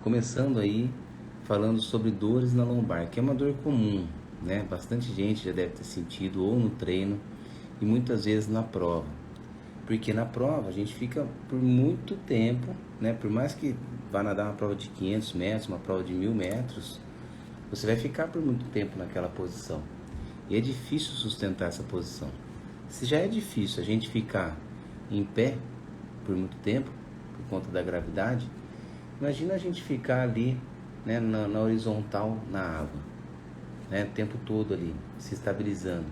Começando aí falando sobre dores na lombar, que é uma dor comum, né? Bastante gente já deve ter sentido ou no treino e muitas vezes na prova. Porque na prova a gente fica por muito tempo, né? Por mais que vá nadar uma prova de 500 metros, uma prova de 1000 metros, você vai ficar por muito tempo naquela posição. E é difícil sustentar essa posição. Se já é difícil a gente ficar em pé por muito tempo, por conta da gravidade, imagina a gente ficar ali, né, na horizontal na água, né, o tempo todo ali, se estabilizando.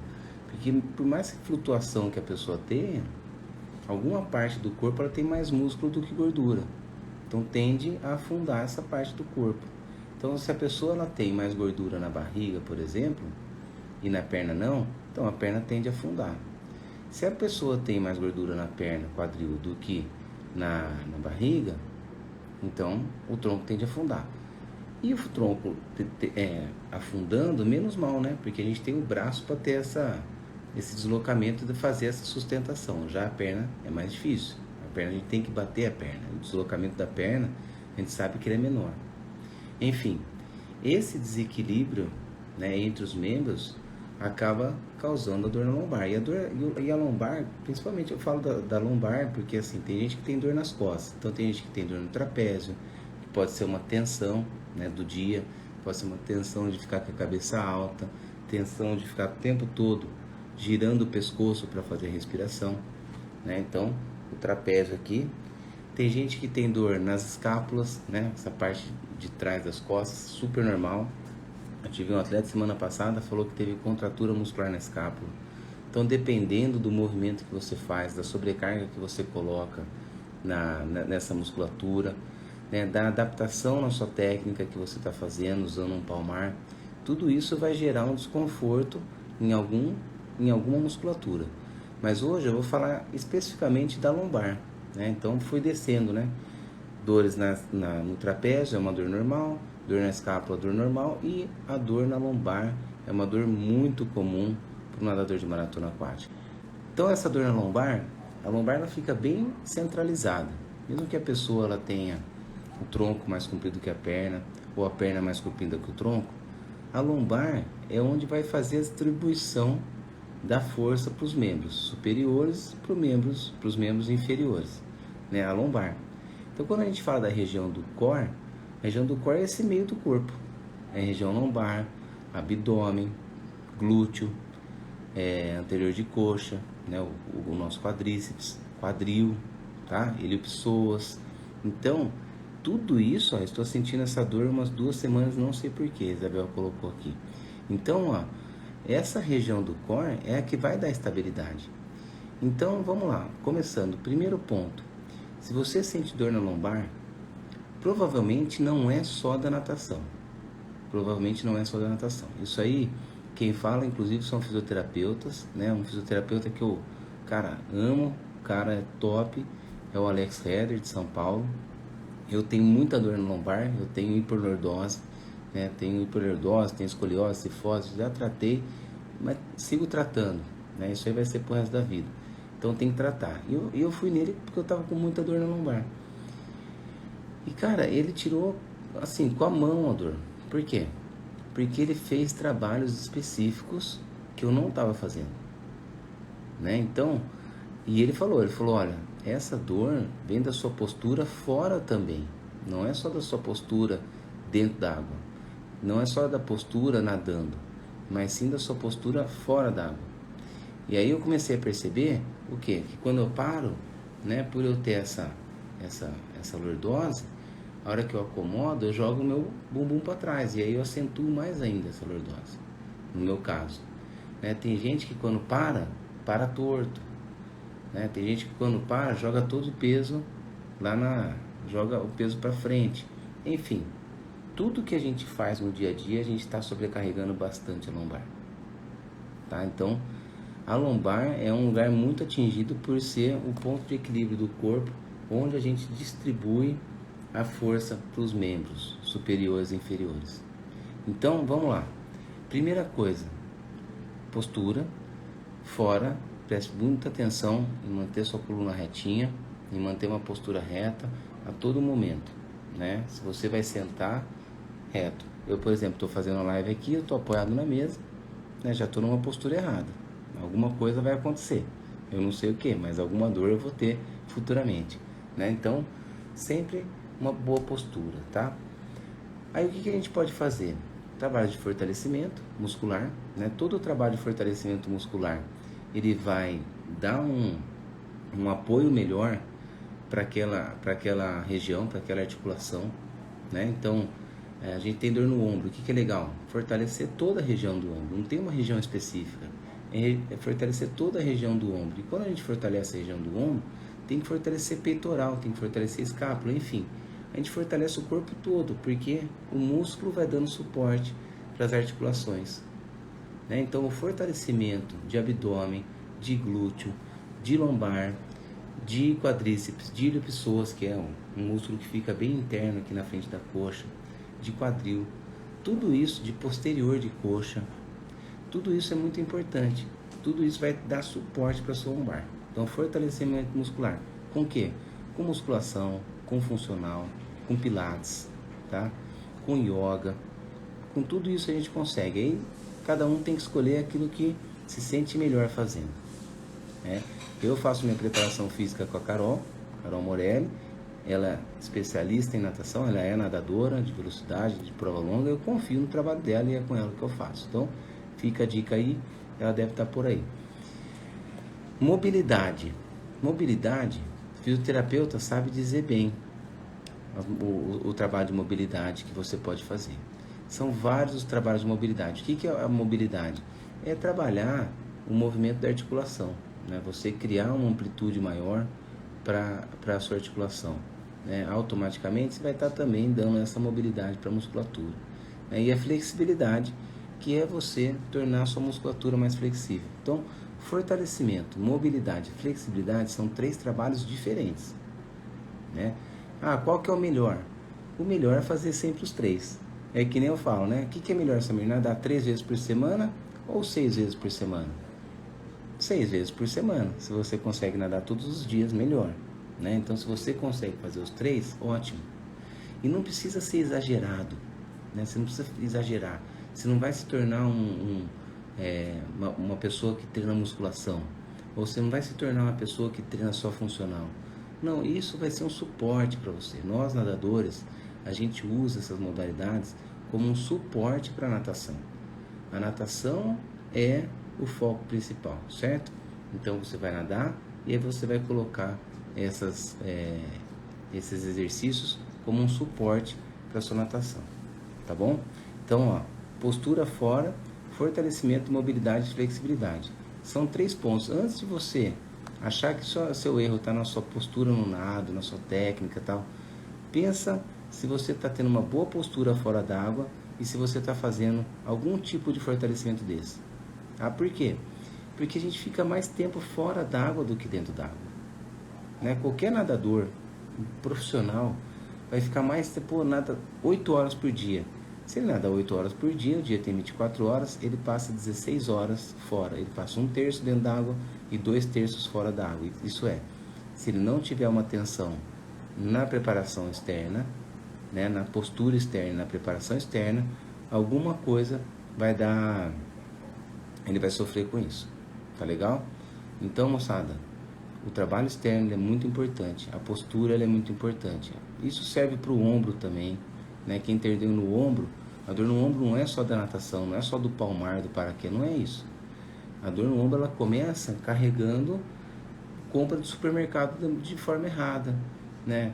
Porque por mais flutuação que a pessoa tenha, alguma parte do corpo ela tem mais músculo do que gordura. Então tende a afundar essa parte do corpo. Então se a pessoa ela tem mais gordura na barriga, por exemplo, e na perna não, então a perna tende a afundar. Se a pessoa tem mais gordura na perna, quadril, do que na barriga, então o tronco tende a afundar. E o tronco afundando, menos mal, né? Porque a gente tem o braço para ter esse deslocamento de fazer essa sustentação. Já a perna é mais difícil. A perna a gente tem que bater a perna. O deslocamento da perna a gente sabe que ele é menor. Enfim, esse desequilíbrio, né, entre os membros acaba causando a dor na lombar. E a lombar, principalmente eu falo da lombar, porque assim, tem gente que tem dor nas costas, então tem gente que tem dor no trapézio, que pode ser uma tensão, né, do dia, pode ser uma tensão de ficar com a cabeça alta, tensão de ficar o tempo todo girando o pescoço para fazer a respiração, né? Então, o trapézio aqui. Tem gente que tem dor nas escápulas, né, essa parte de trás das costas, super normal. Eu tive um atleta semana passada, falou que teve contratura muscular na escápula. Então, dependendo do movimento que você faz, da sobrecarga que você coloca nessa musculatura, né, da adaptação na sua técnica que você está fazendo, usando um palmar, tudo isso vai gerar um desconforto em alguma musculatura. Mas hoje eu vou falar especificamente da lombar, né? Então, fui descendo, né? Dores no trapézio é uma dor normal, dor na escápula, dor normal, e a dor na lombar é uma dor muito comum para o nadador de maratona aquática. Então essa dor na lombar, a lombar ela fica bem centralizada, mesmo que a pessoa ela tenha o tronco mais comprido que a perna, ou a perna mais comprida que o tronco, a lombar é onde vai fazer a distribuição da força para os membros superiores para os membros inferiores, né? A lombar. Então, quando a gente fala da região do core, a região do core é esse meio do corpo. É a região lombar, abdômen, glúteo, anterior de coxa, né? O nosso quadríceps, quadril, tá? Iliopsoas. Então, tudo isso, ó, estou sentindo essa dor umas 2 semanas, não sei porquê, Isabel colocou aqui. Então, ó, essa região do core é a que vai dar estabilidade. Então, vamos lá, começando. Primeiro ponto. Se você sente dor na lombar, provavelmente não é só da natação. Provavelmente não é só da natação. Isso aí, quem fala, inclusive, são fisioterapeutas, né? Um fisioterapeuta que eu, cara, amo, o cara é top, é o Alex Heder, de São Paulo. Eu tenho muita dor na lombar, eu tenho hiperlordose, né? Tenho escoliose, cifose, já tratei, mas sigo tratando, né? Isso aí vai ser pro resto da vida. Então tem que tratar. E eu fui nele porque eu tava com muita dor na lombar. E cara, ele tirou assim, com a mão a dor. Por quê? Porque ele fez trabalhos específicos que eu não estava fazendo, né? Então, e ele falou, olha, essa dor vem da sua postura fora também. Não é só da sua postura dentro da água. Não é só da postura nadando, mas sim da sua postura fora da água. E aí eu comecei a perceber o quê? Que quando eu paro, né, por eu ter essa lordose, a hora que eu acomodo, eu jogo o meu bumbum para trás. E aí eu acentuo mais ainda essa lordose, no meu caso. Né? Tem gente que quando para torto. Né? Tem gente que quando para, joga todo o peso joga o peso para frente. Enfim, tudo que a gente faz no dia a dia, a gente está sobrecarregando bastante a lombar. Tá? Então, a lombar é um lugar muito atingido por ser o ponto de equilíbrio do corpo, onde a gente distribui a força para os membros superiores e inferiores. Então, vamos lá. Primeira coisa, postura, fora, preste muita atenção em manter sua coluna retinha, em manter uma postura reta a todo momento. né? Se você vai sentar reto. Eu, por exemplo, estou fazendo a live aqui, eu estou apoiado na mesa, né? Já estou numa postura errada. Alguma coisa vai acontecer. Eu não sei o que, mas alguma dor eu vou ter futuramente, né? Então, sempre uma boa postura, tá? Aí o que a gente pode fazer? Trabalho de fortalecimento muscular, né? Todo o trabalho de fortalecimento muscular, ele vai dar um apoio melhor para aquela região, para aquela articulação, né? Então, a gente tem dor no ombro, o que é legal? Fortalecer toda a região do ombro, não tem uma região específica, é fortalecer toda a região do ombro. E quando a gente fortalece a região do ombro, tem que fortalecer peitoral, tem que fortalecer escápula, enfim. A gente fortalece o corpo todo, porque o músculo vai dando suporte para as articulações, né? Então, o fortalecimento de abdômen, de glúteo, de lombar, de quadríceps, de ilho-psoas, que é um músculo que fica bem interno aqui na frente da coxa, de quadril, tudo isso, de posterior de coxa, tudo isso é muito importante. Tudo isso vai dar suporte para a sua lombar. Então, fortalecimento muscular. Com o quê? Com musculação, com funcional, com pilates, tá? Com yoga. Com tudo isso a gente consegue. Aí, cada um tem que escolher aquilo que se sente melhor fazendo, né? Eu faço minha preparação física com a Carol Morelli. Ela é especialista em natação, ela é nadadora de velocidade, de prova longa. Eu confio no trabalho dela e é com ela que eu faço. Então, fica a dica aí, ela deve estar por aí. Mobilidade. Mobilidade, fisioterapeuta sabe dizer bem o trabalho de mobilidade que você pode fazer. São vários os trabalhos de mobilidade. O que é a mobilidade? É trabalhar o movimento da articulação, né? Você criar uma amplitude maior para a sua articulação, né? Automaticamente você vai estar também dando essa mobilidade para a musculatura, né? E a flexibilidade, que é você tornar a sua musculatura mais flexível. Então, fortalecimento, mobilidade e flexibilidade são 3 trabalhos diferentes, né? Qual que é o melhor? O melhor é fazer sempre os 3. É que nem eu falo, né? O que é melhor, Samir? Nadar 3 vezes por semana ou 6 vezes por semana? 6 vezes por semana. Se você consegue nadar todos os dias, melhor, né? Então, se você consegue fazer os 3, ótimo. E não precisa ser exagerado, né? Você não precisa exagerar. Você não vai se tornar uma pessoa que treina musculação. Ou você não vai se tornar uma pessoa que treina só funcional. Não, isso vai ser um suporte para você. Nós, nadadores, a gente usa essas modalidades como um suporte para a natação. A natação é o foco principal, certo? Então você vai nadar e aí você vai colocar esses exercícios como um suporte para a sua natação, tá bom? Então, postura fora, fortalecimento, mobilidade e flexibilidade. São 3 pontos. Antes de você achar que seu erro está na sua postura no nado, na sua técnica e tal, pensa se você está tendo uma boa postura fora d'água e se você está fazendo algum tipo de fortalecimento desse. Por quê? Porque a gente fica mais tempo fora d'água do que dentro d'água, né? Qualquer nadador profissional vai ficar mais tempo, nada 8 horas por dia. Se ele nada 8 horas por dia, o dia tem 24 horas, ele passa 16 horas fora. Ele passa 1/3 dentro d'água e 2/3 fora d'água. Isso é, se ele não tiver uma atenção na preparação externa, né, na postura externa, na preparação externa, alguma coisa vai dar, ele vai sofrer com isso. Tá legal? Então, moçada, o trabalho externo é muito importante, a postura é muito importante. Isso serve para o ombro também, né? Quem tem dor no ombro, a dor no ombro não é só da natação, não é só do palmar, do paraquedas, não é isso. A dor no ombro, ela começa carregando compra do supermercado de forma errada, né?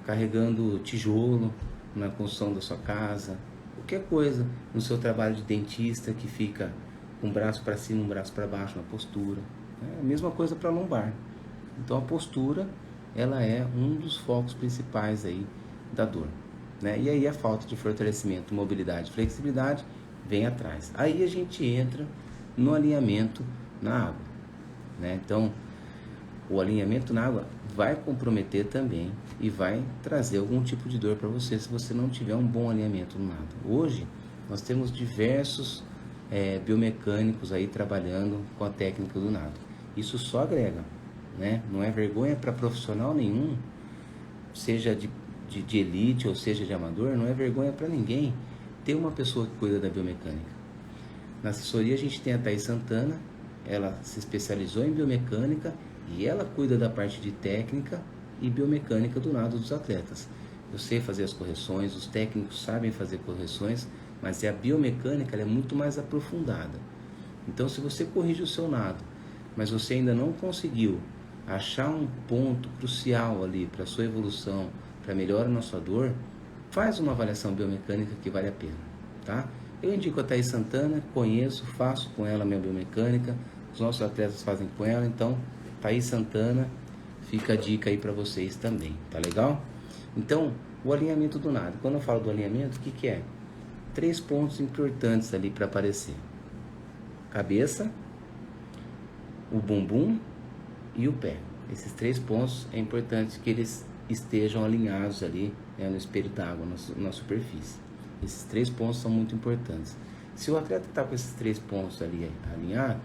Carregando tijolo na construção da sua casa, qualquer coisa no seu trabalho de dentista que fica com um braço para cima, um braço para baixo na postura. É a mesma coisa para lombar. Então a postura, ela é um dos focos principais aí da dor, né? E aí a falta de fortalecimento, mobilidade, flexibilidade vem atrás. Aí a gente entra no alinhamento na água, né? Então o alinhamento na água vai comprometer também e vai trazer algum tipo de dor para você se você não tiver um bom alinhamento no nado. Hoje nós temos diversos biomecânicos aí trabalhando com a técnica do nado. Isso só agrega, né? Não é vergonha para profissional nenhum, seja de de elite, ou seja, de amador, não é vergonha para ninguém ter uma pessoa que cuida da biomecânica. Na assessoria a gente tem a Thaís Santana, ela se especializou em biomecânica e ela cuida da parte de técnica e biomecânica do lado dos atletas. Eu sei fazer as correções, os técnicos sabem fazer correções, mas a biomecânica ela é muito mais aprofundada. Então, se você corrige o seu nado, mas você ainda não conseguiu achar um ponto crucial ali para a sua evolução, para melhorar na sua dor, faz uma avaliação biomecânica que vale a pena, tá? Eu indico a Thaís Santana, conheço, faço com ela a minha biomecânica, os nossos atletas fazem com ela, então Thaís Santana, fica a dica aí para vocês também, tá legal? Então, o alinhamento do nado. Quando eu falo do alinhamento, o que é? 3 pontos importantes ali para aparecer: cabeça, o bumbum e o pé. Esses 3 pontos é importante que eles estejam alinhados ali, né, no espelho d'água, na superfície. Esses 3 pontos são muito importantes. Se o atleta está com esses 3 pontos ali alinhados,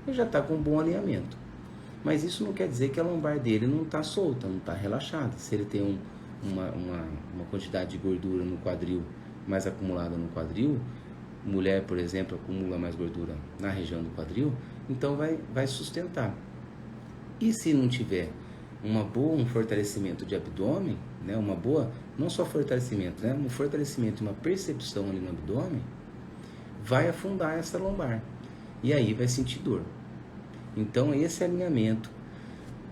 ele já está com um bom alinhamento. Mas isso não quer dizer que a lombar dele não está solta, não está relaxada. Se ele tem uma quantidade de gordura no quadril mais acumulada no quadril, mulher, por exemplo, acumula mais gordura na região do quadril, então vai sustentar. E se não tiver um fortalecimento de abdômen, né, uma boa, não só fortalecimento, né, um fortalecimento e uma percepção ali no abdômen, vai afundar essa lombar. E aí vai sentir dor. Então esse alinhamento,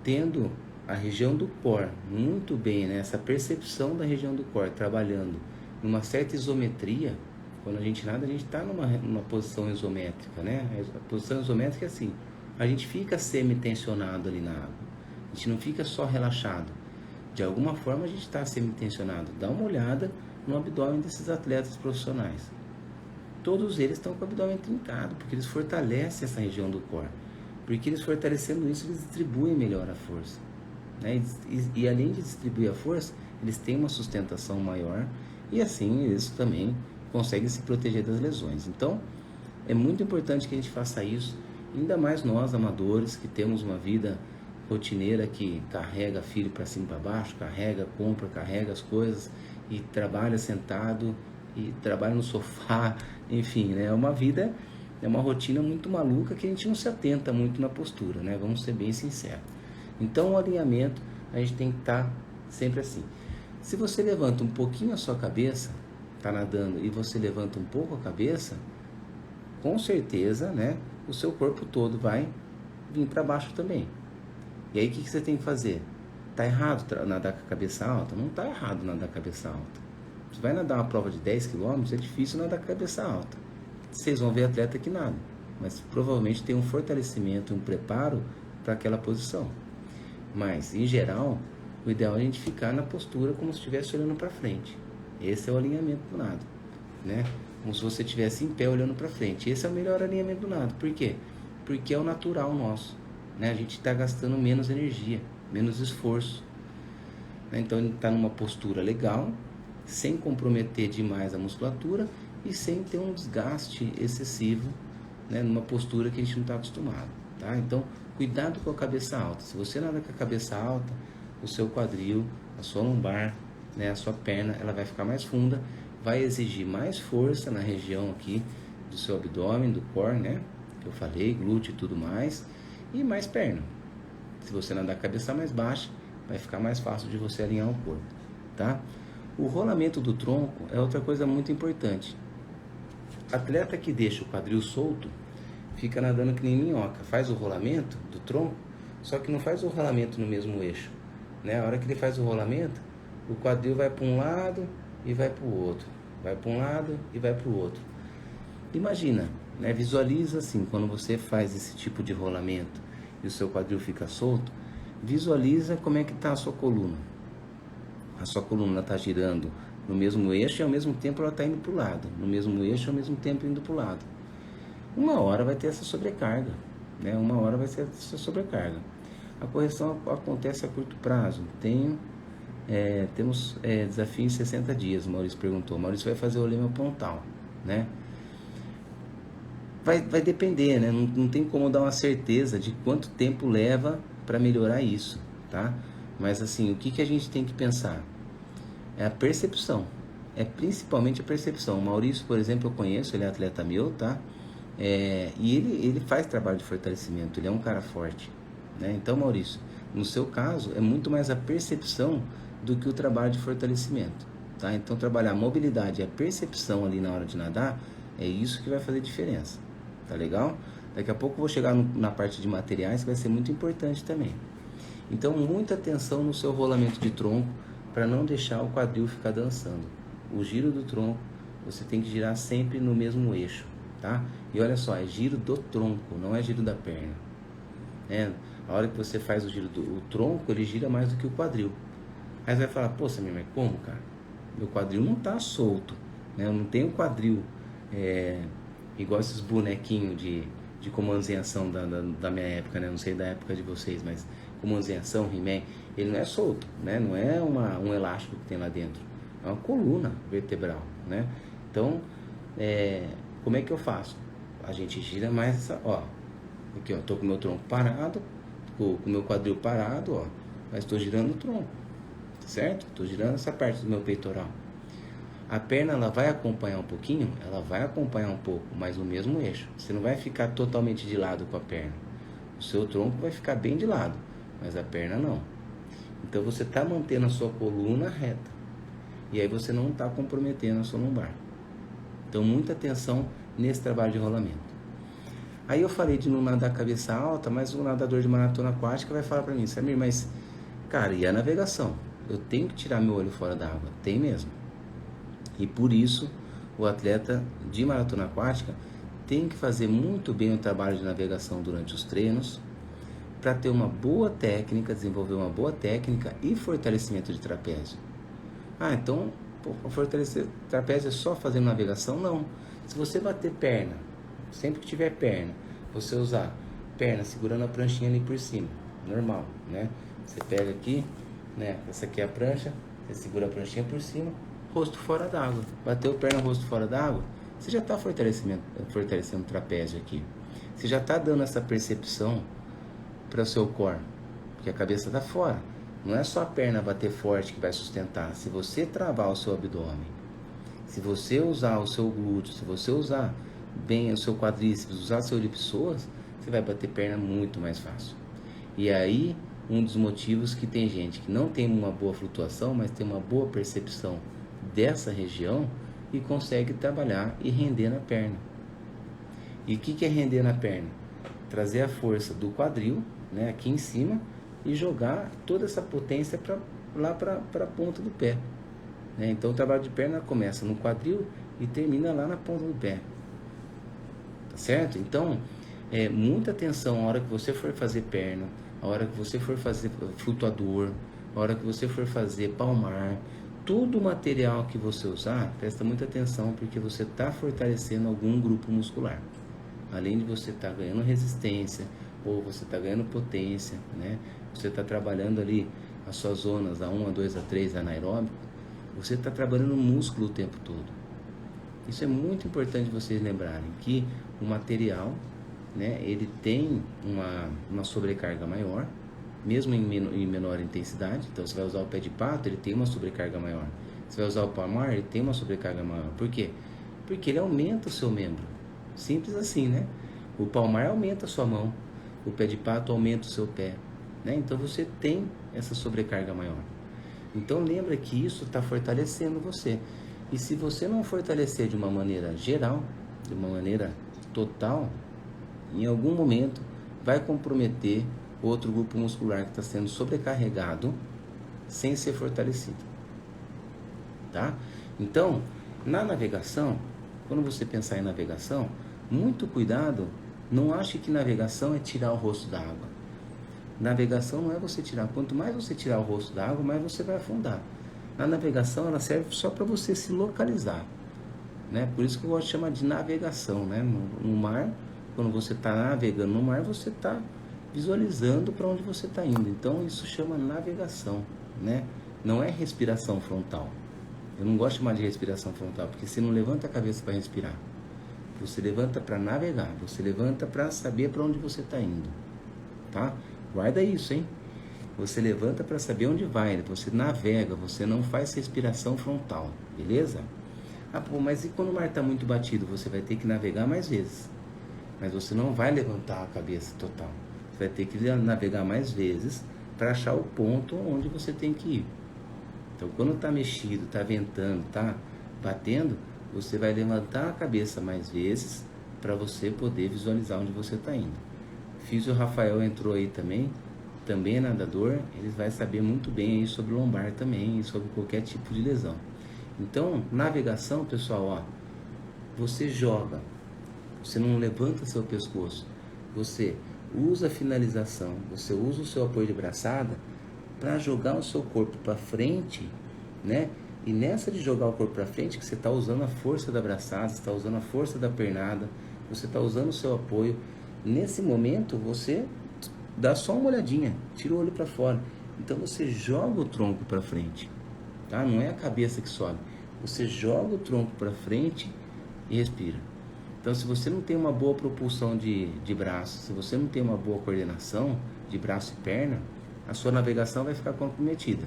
tendo a região do core muito bem, né, essa percepção da região do core trabalhando numa certa isometria, quando a gente nada, a gente está numa posição isométrica, né? A posição isométrica é assim, a gente fica semi-tensionado ali na água, a gente não fica só relaxado. De alguma forma a gente está semi-tensionado. Dá uma olhada no abdômen desses atletas profissionais. Todos eles estão com o abdômen trincado, porque eles fortalecem essa região do core. Porque eles fortalecendo isso, eles distribuem melhor a força, né? E além de distribuir a força, eles têm uma sustentação maior e assim eles também conseguem se proteger das lesões. Então, é muito importante que a gente faça isso, ainda mais nós amadores que temos uma vida rotineira que carrega filho para cima e para baixo, carrega, compra, carrega as coisas e trabalha sentado e trabalha no sofá, enfim, né? É uma rotina muito maluca que a gente não se atenta muito na postura, né? Vamos ser bem sinceros. Então, o alinhamento, a gente tem que estar sempre assim. Se você levanta um pouquinho a sua cabeça, está nadando, e você levanta um pouco a cabeça, com certeza, né, o seu corpo todo vai vir para baixo também. E aí, o que você tem que fazer? Está errado nadar com a cabeça alta? Não está errado nadar com a cabeça alta. Você vai nadar uma prova de 10 km, é difícil nadar com a cabeça alta. Vocês vão ver atleta que nada, mas provavelmente tem um fortalecimento, um preparo para aquela posição. Mas, em geral, o ideal é a gente ficar na postura como se estivesse olhando para frente. Esse é o alinhamento do nado, né? Como se você estivesse em pé olhando para frente. Esse é o melhor alinhamento do nado. Por quê? Porque é o natural nosso, né? A gente está gastando menos energia, menos esforço, né? Então, ele está numa postura legal, sem comprometer demais a musculatura e sem ter um desgaste excessivo, né, numa postura que a gente não está acostumado, tá? Então, cuidado com a cabeça alta. Se você nada com a cabeça alta, o seu quadril, a sua lombar, né, a sua perna, ela vai ficar mais funda, vai exigir mais força na região aqui do seu abdômen, do core, né, que eu falei, glúteo e tudo mais, e mais perna. Se você nadar com a cabeça mais baixa, vai ficar mais fácil de você alinhar o corpo, tá? O rolamento do tronco é outra coisa muito importante. Atleta que deixa o quadril solto, fica nadando que nem minhoca, faz o rolamento do tronco, só que não faz o rolamento no mesmo eixo, né? A hora que ele faz o rolamento, o quadril vai para um lado e vai para o outro, vai para um lado e vai para o outro. Imagina, né? Visualiza assim, quando você faz esse tipo de rolamento e o seu quadril fica solto, visualiza como é que está a sua coluna. A sua coluna está girando no mesmo eixo e ao mesmo tempo ela está indo para o lado, no mesmo eixo e ao mesmo tempo indo para o lado. Uma hora vai ter essa sobrecarga, né? Uma hora vai ter essa sobrecarga. A correção acontece a curto prazo. Temos desafio em 60 dias, o Maurício perguntou. O Maurício vai fazer o lema pontal, né? Vai depender, né? Não tem como dar uma certeza de quanto tempo leva para melhorar isso, tá? Mas assim, o que a gente tem que pensar? é a percepção. É principalmente a percepção. O Maurício, por exemplo, eu conheço, ele é atleta meu, tá? E ele faz trabalho de fortalecimento, ele é um cara forte, né? Então, Maurício, no seu caso, é muito mais a percepção do que o trabalho de fortalecimento, tá? Então, trabalhar a mobilidade e a percepção ali na hora de nadar, é isso que vai fazer diferença, tá legal? Daqui a pouco eu vou chegar na parte de materiais, que vai ser muito importante também. Então, muita atenção no seu rolamento de tronco, para não deixar o quadril ficar dançando. O giro do tronco, você tem que girar sempre no mesmo eixo, tá? E olha só, é giro do tronco, não é giro da perna. A hora que você faz o giro do tronco, ele gira mais do que o quadril. Aí você vai falar, pô, Samir, mas como, cara? Meu quadril não tá solto, né? Eu não tenho quadril igual esses bonequinhos de comandos em ação da minha época, né? Não sei da época de vocês, mas comandos em ação, He-Man, ele não é solto, né? Não é um elástico que tem lá dentro. É uma coluna vertebral, né? Então, como é que eu faço? A gente gira mais essa, ó. Aqui, ó, tô com o meu tronco parado, com o meu quadril parado, ó. Mas estou girando o tronco, certo? Estou girando essa parte do meu peitoral. A perna, ela vai acompanhar um pouquinho? Ela vai acompanhar um pouco, mas no mesmo eixo. Você não vai ficar totalmente de lado com a perna. O seu tronco vai ficar bem de lado, mas a perna não. Então, você está mantendo a sua coluna reta. E aí você não está comprometendo a sua lombar. Então, muita atenção nesse trabalho de rolamento. Aí eu falei de não nadar cabeça alta, mas o nadador de maratona aquática vai falar para mim, Samir, mas, cara, e a navegação? Eu tenho que tirar meu olho fora da água. Tem mesmo. E por isso, o atleta de maratona aquática tem que fazer muito bem o trabalho de navegação durante os treinos, para ter uma boa técnica, desenvolver uma boa técnica e fortalecimento de trapézio. Então, fortalecer trapézio é só fazendo navegação? Não. Se você bater perna, sempre que tiver perna, você usar perna segurando a pranchinha ali por cima, normal, né? Você pega aqui, né? Essa aqui é a prancha, você segura a pranchinha por cima, rosto fora d'água. Bateu perna, rosto fora d'água, você já está fortalecendo o trapézio aqui. Você já está dando essa percepção para o seu core, porque a cabeça está fora. Não é só a perna bater forte que vai sustentar. Se você travar o seu abdômen, se você usar o seu glúteo, se você usar bem o seu quadríceps, usar seu elipsoas, você vai bater perna muito mais fácil. E aí, um dos motivos que tem gente que não tem uma boa flutuação, mas tem uma boa percepção dessa região e consegue trabalhar e render na perna. E o que é render na perna? Trazer a força do quadril, né, aqui em cima, e jogar toda essa potência lá para a ponta do pé, né? Então o trabalho de perna começa no quadril e termina lá na ponta do pé, tá certo? Então, muita atenção a hora que você for fazer perna, a hora que você for fazer flutuador, a hora que você for fazer palmar, todo o material que você usar, presta muita atenção, porque você está fortalecendo algum grupo muscular, além de você estar ganhando resistência, ou você está ganhando potência, né? Você está trabalhando ali as suas zonas A1, A2, A3, anaeróbico, você está trabalhando o músculo o tempo todo. Isso é muito importante vocês lembrarem, que o material, né, ele tem uma sobrecarga maior, mesmo em menor intensidade. Então, você vai usar o pé de pato, ele tem uma sobrecarga maior. Você vai usar o palmar, ele tem uma sobrecarga maior. Por quê? Porque ele aumenta o seu membro. Simples assim, né? O palmar aumenta a sua mão, o pé de pato aumenta o seu pé, né? Então você tem essa sobrecarga maior. Então lembra que isso está fortalecendo você. E se você não fortalecer de uma maneira geral, de uma maneira total, em algum momento vai comprometer outro grupo muscular que está sendo sobrecarregado sem ser fortalecido, tá? Então, na navegação, quando você pensar em navegação, muito cuidado. Não ache que navegação é tirar o rosto da água. Navegação não é você tirar. Quanto mais você tirar o rosto da água, mais você vai afundar. Na navegação, ela serve só para você se localizar, né? Por isso que eu gosto de chamar de navegação, né? No mar, quando você está navegando no mar, você está visualizando para onde você está indo. Então, isso chama navegação, né? Não é respiração frontal. Eu não gosto de chamar de respiração frontal, porque você não levanta a cabeça para respirar. Você levanta para navegar, você levanta para saber para onde você está indo, tá? Guarda isso, hein? Você levanta para saber onde vai, você navega, você não faz respiração frontal, beleza? Ah, pô, mas e quando o mar está muito batido? Você vai ter que navegar mais vezes, mas você não vai levantar a cabeça total. Você vai ter que navegar mais vezes para achar o ponto onde você tem que ir. Então, quando está mexido, está ventando, está batendo, você vai levantar a cabeça mais vezes para você poder visualizar onde você está indo. O Rafael entrou aí também é nadador, ele vai saber muito bem aí sobre lombar também e sobre qualquer tipo de lesão. Então, navegação, pessoal, ó, você joga, você não levanta seu pescoço, você usa a finalização, você usa o seu apoio de braçada para jogar o seu corpo para frente, né? E nessa de jogar o corpo para frente, que você está usando a força da braçada, você está usando a força da pernada, você está usando o seu apoio. Nesse momento, você dá só uma olhadinha, tira o olho para fora. Então você joga o tronco para frente, tá? Não é a cabeça que sobe. Você joga o tronco para frente e respira. Então, se você não tem uma boa propulsão de braço, se você não tem uma boa coordenação de braço e perna, a sua navegação vai ficar comprometida.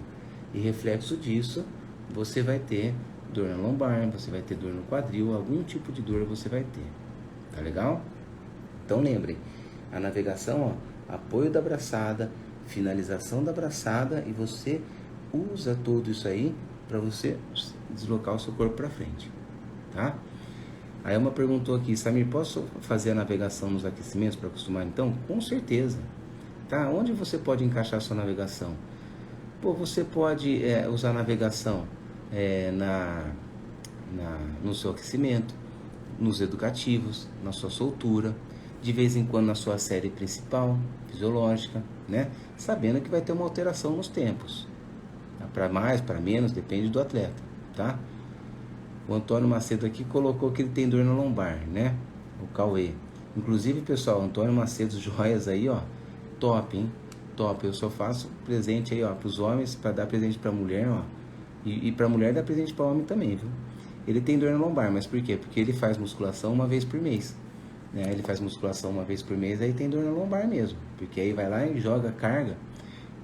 E reflexo disso, você vai ter dor na lombar, você vai ter dor no quadril, algum tipo de dor você vai ter. Tá legal? Então lembrem, a navegação, ó, apoio da braçada, finalização da braçada, e você usa tudo isso aí para você deslocar o seu corpo para frente, tá? Aí uma perguntou aqui, Samir, posso fazer a navegação nos aquecimentos para acostumar então? Com certeza, tá? Onde você pode encaixar a sua navegação? Pô, você pode usar a navegação no seu aquecimento, nos educativos, na sua soltura, de vez em quando na sua série principal, fisiológica, né? Sabendo que vai ter uma alteração nos tempos. Para mais, para menos, depende do atleta, tá? O Antônio Macedo aqui colocou que ele tem dor na lombar, né? O Cauê. Inclusive, pessoal, Antônio Macedo, joias aí, ó. Top, hein? Top. Eu só faço presente aí, ó, pros homens, para dar presente pra mulher, ó. E pra mulher dar presente pra homem também, viu? Ele tem dor na lombar, mas por quê? Porque ele faz musculação uma vez por mês. Né? Ele faz musculação uma vez por mês, aí tem dor na lombar mesmo. Porque aí vai lá e joga carga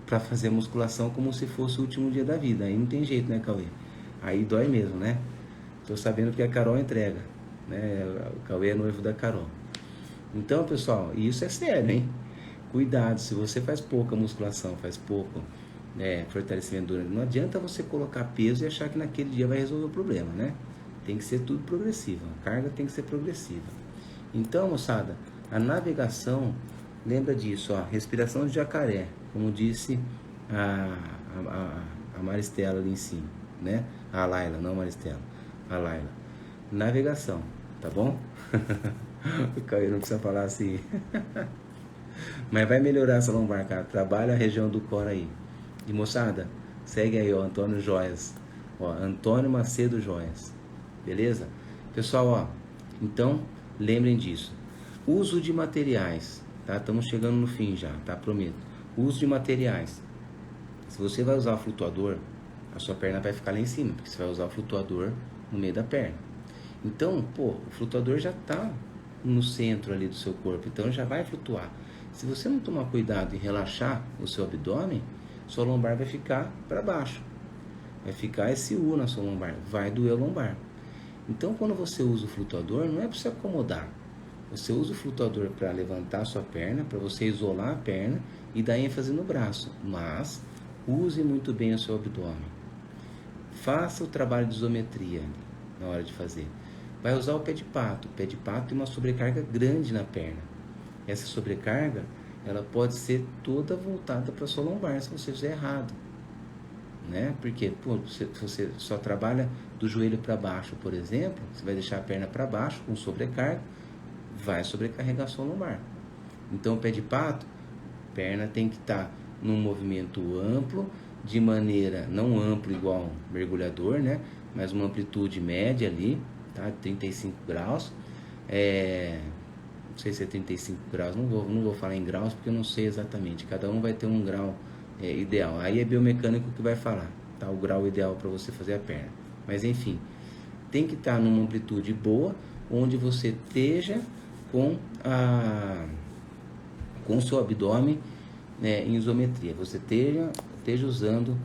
pra fazer musculação como se fosse o último dia da vida. Aí não tem jeito, né, Cauê? Aí dói mesmo, né? Tô sabendo que a Carol entrega, né? O Cauê é noivo da Carol. Então, pessoal, isso é sério, hein? Cuidado, se você faz pouca musculação, faz pouco fortalecimento durante, não adianta você colocar peso e achar que naquele dia vai resolver o problema, né? Tem que ser tudo progressivo, a carga tem que ser progressiva. Então, moçada, a navegação, lembra disso, ó, respiração de jacaré, como disse a Maristela ali em cima, né? A Laila, não a Maristela, a Laila. Navegação, tá bom? O Caio não precisa falar assim. Mas vai melhorar essa lombar, cara. Trabalha a região do core aí. E moçada, segue aí, ó, Antônio Joias. Ó, Antônio Macedo Joias. Beleza? Pessoal, ó, então, lembrem disso. Uso de materiais, tá? Estamos chegando no fim já, tá? Prometo. Uso de materiais. Se você vai usar o flutuador, a sua perna vai ficar lá em cima, porque você vai usar o flutuador no meio da perna. Então, pô, o flutuador já tá no centro ali do seu corpo, então já vai flutuar. Se você não tomar cuidado e relaxar o seu abdômen, sua lombar vai ficar para baixo. Vai ficar esse U na sua lombar, vai doer a lombar. Então, quando você usa o flutuador, não é para se acomodar. Você usa o flutuador para levantar a sua perna, para você isolar a perna e dar ênfase no braço. Mas, use muito bem o seu abdômen. Faça o trabalho de isometria na hora de fazer. Vai usar o pé de pato. O pé de pato tem uma sobrecarga grande na perna. Essa sobrecarga, ela pode ser toda voltada para a sua lombar se você fizer errado. Né? Porque se você só trabalha do joelho para baixo, por exemplo, você vai deixar a perna para baixo com sobrecarga, vai sobrecarregar a sua lombar. Então, o pé de pato, perna tem que estar num movimento amplo, de maneira, não amplo igual um mergulhador, né? Mas uma amplitude média ali, tá? 35 graus. Não sei se é 35 graus, não vou falar em graus porque eu não sei exatamente. Cada um vai ter um grau ideal. Aí é biomecânico que vai falar, tá? O grau ideal para você fazer a perna. Mas enfim, tem que estar numa amplitude boa, onde você esteja com o seu abdômen né, em isometria, você esteja usando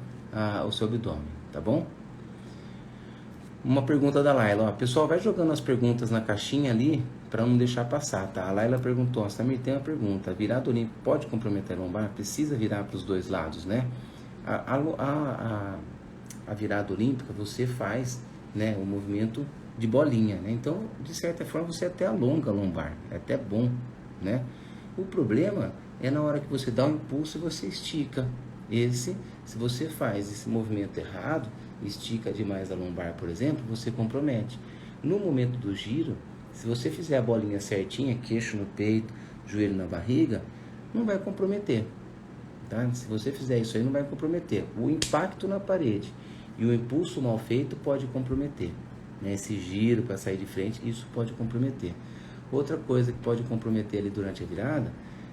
o seu abdômen, tá bom? Uma pergunta da Laila, ó, pessoal, vai jogando as perguntas na caixinha ali para não deixar passar, tá? A Laila perguntou, ó, Samir, tem uma pergunta, virada olímpica pode comprometer a lombar? Precisa virar para os dois lados, né? A virada olímpica você faz, né, o movimento de bolinha, né? Então, de certa forma, você até alonga a lombar, é até bom, né? O problema é na hora que você dá um impulso e você estica. Se você faz esse movimento errado, estica demais a lombar, por exemplo, você compromete. No momento do giro, se você fizer a bolinha certinha, queixo no peito, joelho na barriga, não vai comprometer, tá? Se você fizer isso aí, não vai comprometer. O impacto na parede e o impulso mal feito pode comprometer, né? Esse giro para sair de frente, isso pode comprometer. Outra coisa que pode comprometer ali durante a virada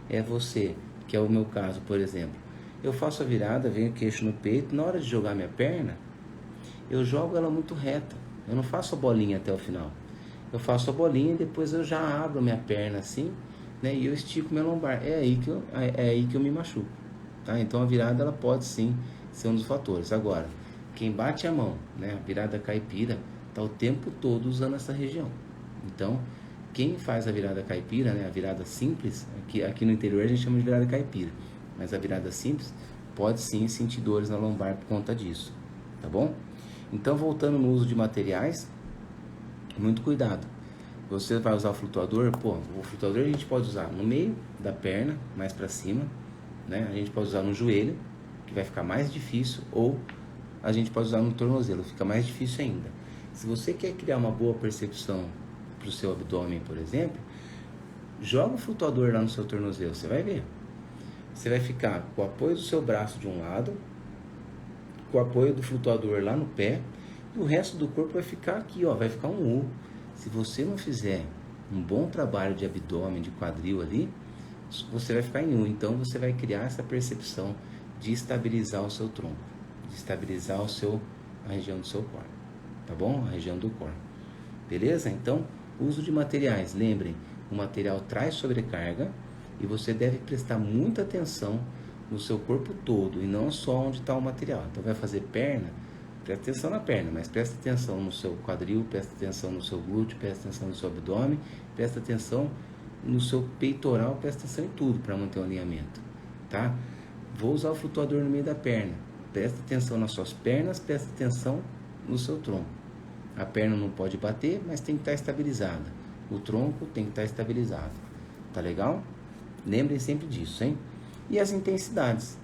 é você, que é o meu caso, por exemplo. Eu faço a virada, venho queixo no peito, na hora de jogar minha perna, eu jogo ela muito reta. Eu não faço a bolinha até o final. Eu faço a bolinha e depois eu já abro minha perna assim, né? E eu estico minha lombar. É aí que eu me machuco, tá? Então a virada ela pode sim ser um dos fatores. Agora, quem bate a mão, né? A virada caipira, tá o tempo todo usando essa região. Então, quem faz a virada caipira, né? A virada simples, aqui no interior a gente chama de virada caipira, mas a virada simples pode sim sentir dores na lombar por conta disso, tá bom? Então, voltando no uso de materiais, muito cuidado. Você vai usar o flutuador, o flutuador a gente pode usar no meio da perna, mais para cima, né? A gente pode usar no joelho, que vai ficar mais difícil, ou a gente pode usar no tornozelo, fica mais difícil ainda. Se você quer criar uma boa percepção para o seu abdômen, por exemplo, joga o flutuador lá no seu tornozelo, você vai ver. Você vai ficar com o apoio do seu braço de um lado, com o apoio do flutuador lá no pé, e o resto do corpo vai ficar aqui, ó, vai ficar um U. Se você não fizer um bom trabalho de abdômen, de quadril ali, você vai ficar em U. Então você vai criar essa percepção de estabilizar o seu tronco, de estabilizar a região do seu core, tá bom? A região do core. Beleza? Então, uso de materiais. Lembrem, o material traz sobrecarga e você deve prestar muita atenção no seu corpo todo e não só onde está o material. Então, vai fazer perna, presta atenção na perna, mas presta atenção no seu quadril, presta atenção no seu glúteo, presta atenção no seu abdômen, presta atenção no seu peitoral, presta atenção em tudo para manter o alinhamento, tá? Vou usar o flutuador no meio da perna. Presta atenção nas suas pernas, presta atenção no seu tronco. A perna não pode bater, mas tem que estar estabilizada. O tronco tem que estar estabilizado. Tá legal? Lembrem sempre disso, hein? E as intensidades.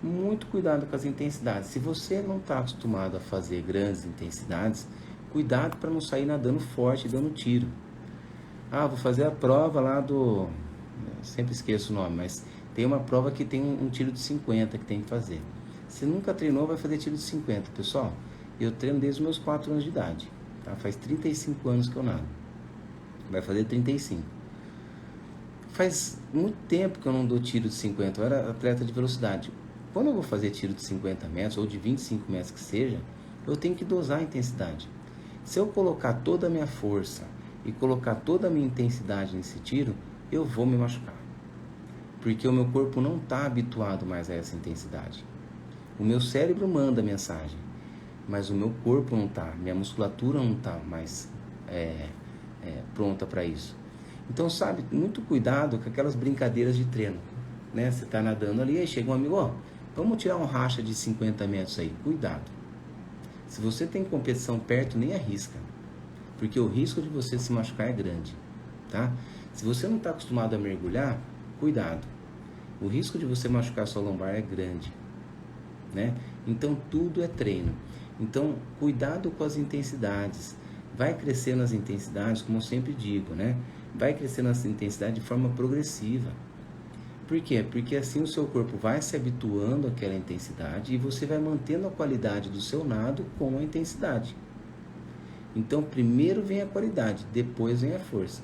Muito cuidado com as intensidades. Se você não está acostumado a fazer grandes intensidades, cuidado para não sair nadando forte, dando tiro. Ah, vou fazer a prova lá do... Eu sempre esqueço o nome, mas tem uma prova que tem um tiro de 50 que tem que fazer. Se nunca treinou, vai fazer tiro de 50. Pessoal, eu treino desde os meus 4 anos de idade. Tá? Faz 35 anos que eu nado. Vai fazer 35. Faz muito tempo que eu não dou tiro de 50. Eu era atleta de velocidade. Quando eu vou fazer tiro de 50 metros ou de 25 metros que seja, eu tenho que dosar a intensidade. Se eu colocar toda a minha força e colocar toda a minha intensidade nesse tiro, eu vou me machucar. Porque o meu corpo não está habituado mais a essa intensidade. O meu cérebro manda a mensagem, mas o meu corpo não está, minha musculatura não está mais pronta para isso. Então, sabe, muito cuidado com aquelas brincadeiras de treino, né? Você está nadando ali, aí chega um amigo, ó, vamos tirar um racha de 50 metros aí. Cuidado. Se você tem competição perto, nem arrisca, porque o risco de você se machucar é grande, tá? Se você não está acostumado a mergulhar, cuidado. O risco de você machucar sua lombar é grande, né? Então, tudo é treino. Então, cuidado com as intensidades. Vai crescer nas intensidades, como eu sempre digo, né? Vai crescer nas intensidades de forma progressiva. Por quê? Porque assim o seu corpo vai se habituando àquela intensidade e você vai mantendo a qualidade do seu nado com a intensidade. Então, primeiro vem a qualidade, depois vem a força.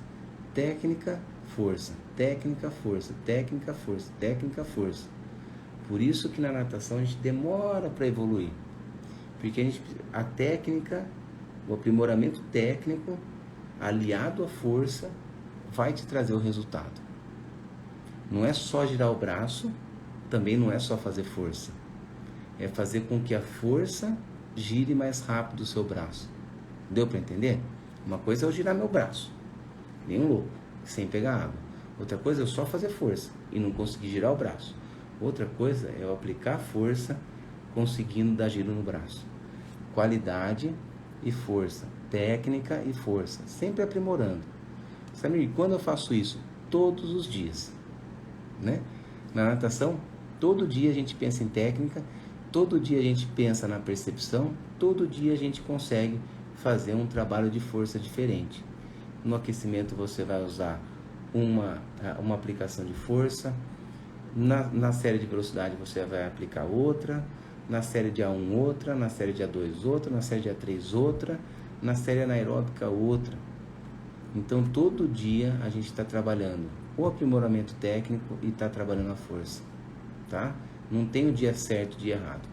Técnica, força. Técnica, força. Técnica, força. Técnica, força. Por isso que na natação a gente demora para evoluir. Porque a técnica, o aprimoramento técnico, aliado à força, vai te trazer o resultado. Não é só girar o braço também não é só fazer força. É fazer com que a força gire mais rápido o seu braço. Deu para entender? Uma coisa é eu girar meu braço, nem um louco, sem pegar água. Outra coisa é eu só fazer força e não conseguir girar o braço. Outra coisa é eu aplicar força conseguindo dar giro no braço. Qualidade e força, técnica e força, sempre aprimorando. Samir, quando eu faço isso? Todos os dias, né? Na natação, todo dia a gente pensa em técnica, todo dia a gente pensa na percepção, todo dia a gente consegue fazer um trabalho de força diferente. No aquecimento você vai usar uma aplicação de força, na série de velocidade você vai aplicar outra, na série de A1 outra, na série de A2 outra, na série de A3 outra, na série anaeróbica outra. Então todo dia a gente está trabalhando o aprimoramento técnico e está trabalhando a força, tá? Não tem o dia certo e dia errado.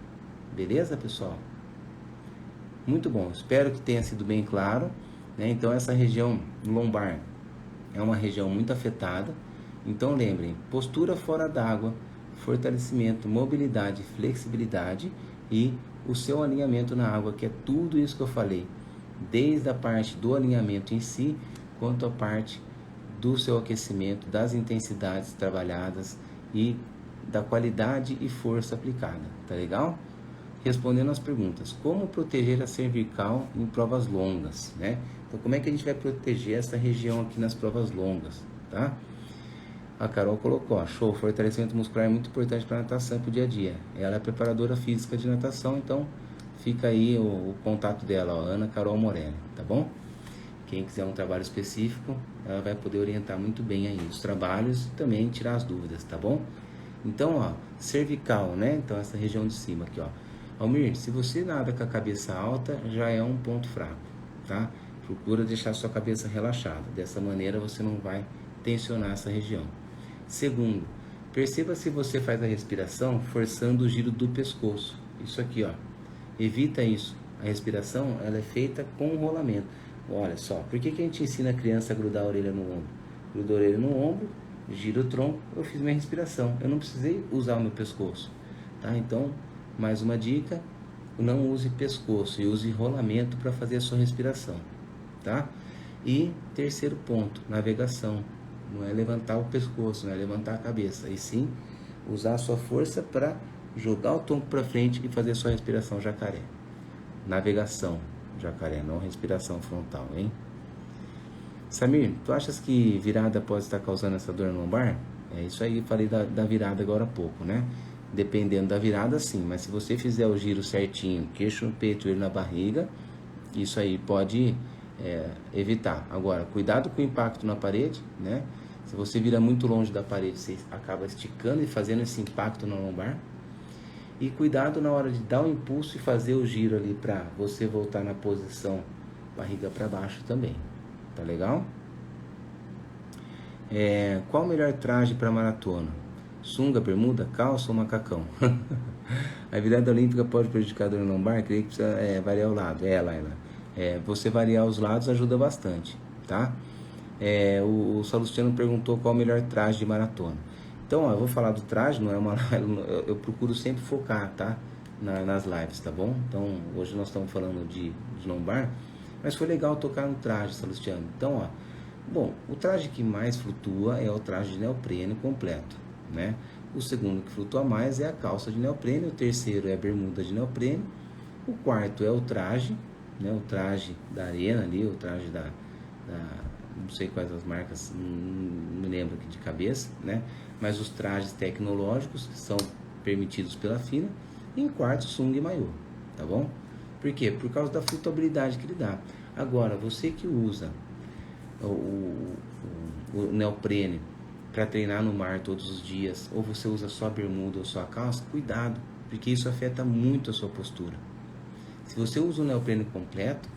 Beleza, pessoal? Muito bom, espero que tenha sido bem claro, né? Então essa região lombar é uma região muito afetada. Então lembrem, postura fora d'água, fortalecimento, mobilidade, flexibilidade e o seu alinhamento na água, que é tudo isso que eu falei, desde a parte do alinhamento em si, quanto a parte do seu aquecimento, das intensidades trabalhadas e da qualidade e força aplicada, tá legal? Respondendo as perguntas, como proteger a cervical em provas longas, né? Então, como é que a gente vai proteger essa região aqui nas provas longas, tá? A Carol colocou, ó, show, fortalecimento muscular é muito importante para natação e para o dia a dia. Ela é preparadora física de natação, então fica aí o contato dela, ó, Ana Carol Morelli, tá bom? Quem quiser um trabalho específico, ela vai poder orientar muito bem aí os trabalhos e também tirar as dúvidas, tá bom? Então, ó, cervical, né? Então, essa região de cima aqui, ó. Almir, se você nada com a cabeça alta, já é um ponto fraco, tá? Procura deixar sua cabeça relaxada. Dessa maneira, você não vai tensionar essa região. Segundo, perceba se você faz a respiração forçando o giro do pescoço. Isso aqui, ó. Evita isso. A respiração, ela é feita com rolamento. Olha só, por que a gente ensina a criança a grudar a orelha no ombro? Gruda a orelha no ombro, gira o tronco, eu fiz minha respiração. Eu não precisei usar o meu pescoço, tá? Então, mais uma dica, não use pescoço e use rolamento para fazer a sua respiração, tá? E terceiro ponto, navegação. Não é levantar o pescoço, não é levantar a cabeça, e sim usar a sua força para jogar o tronco para frente e fazer a sua respiração jacaré. Navegação, jacaré, não respiração frontal, hein? Samir, tu achas que virada pode estar causando essa dor no lombar? É isso aí, falei da virada agora há pouco, né? Dependendo da virada, sim, mas se você fizer o giro certinho, queixo no peito, olho na barriga, isso aí pode evitar. Agora, cuidado com o impacto na parede, né? Se você vira muito longe da parede, você acaba esticando e fazendo esse impacto na lombar. E cuidado na hora de dar um impulso e fazer o giro ali para você voltar na posição barriga para baixo também. Tá legal? Qual o melhor traje para maratona? Sunga, bermuda, calça ou macacão? A virada olímpica pode prejudicar a dor lombar? Creio que precisa variar o lado. Laila. Você variar os lados ajuda bastante, tá? O Salustiano perguntou qual o melhor traje de maratona. Então, ó, eu vou falar do traje, não é uma eu procuro sempre focar, tá? Nas lives, tá bom? Então, hoje nós estamos falando de lombar, mas foi legal tocar no traje, Salustiano. Então, ó, bom, o traje que mais flutua é o traje de neoprene completo, né? O segundo que flutua mais é a calça de neoprene, o terceiro é a bermuda de neoprene, o quarto é o traje, né? O traje da Arena ali, o traje da não sei quais as marcas, não me lembro aqui de cabeça, né? Mas os trajes tecnológicos que são permitidos pela FINA, e em quarto, sunga e maiô, tá bom? Por quê? Por causa da flutuabilidade que ele dá. Agora, você que usa o neoprene para treinar no mar todos os dias, ou você usa só a bermuda ou só a calça, cuidado, porque isso afeta muito a sua postura. Se você usa o neoprene completo,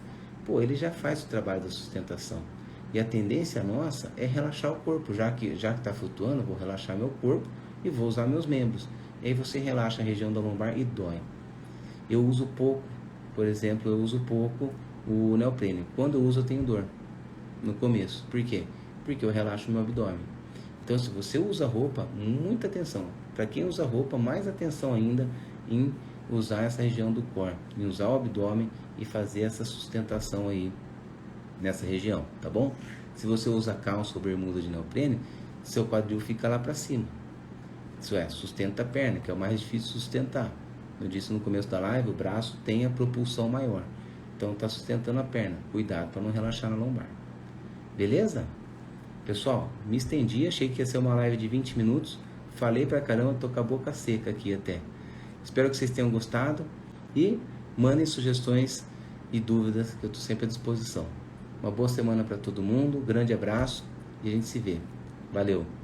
pô, ele já faz o trabalho da sustentação. E a tendência nossa é relaxar o corpo, já que está flutuando, vou relaxar meu corpo e vou usar meus membros. E aí você relaxa a região da lombar e dói. Eu uso pouco, por exemplo, o neoprene. Quando eu uso eu tenho dor no começo. Por quê? Porque eu relaxo o meu abdômen. Então se você usa roupa, muita atenção. Para quem usa roupa, mais atenção ainda em usar essa região do core, em usar o abdômen e fazer essa sustentação aí nessa região, tá bom? Se você usa calça ou bermuda de neoprene, seu quadril fica lá para cima. Isso é, sustenta a perna, que é o mais difícil de sustentar. Eu disse no começo da live, o braço tem a propulsão maior. Então está sustentando a perna. Cuidado para não relaxar na lombar. Beleza? Pessoal, me estendi, achei que ia ser uma live de 20 minutos. Falei pra caramba, tô com a boca seca aqui até. Espero que vocês tenham gostado e mandem sugestões e dúvidas, que eu tô sempre à disposição. Uma boa semana para todo mundo, grande abraço e a gente se vê. Valeu!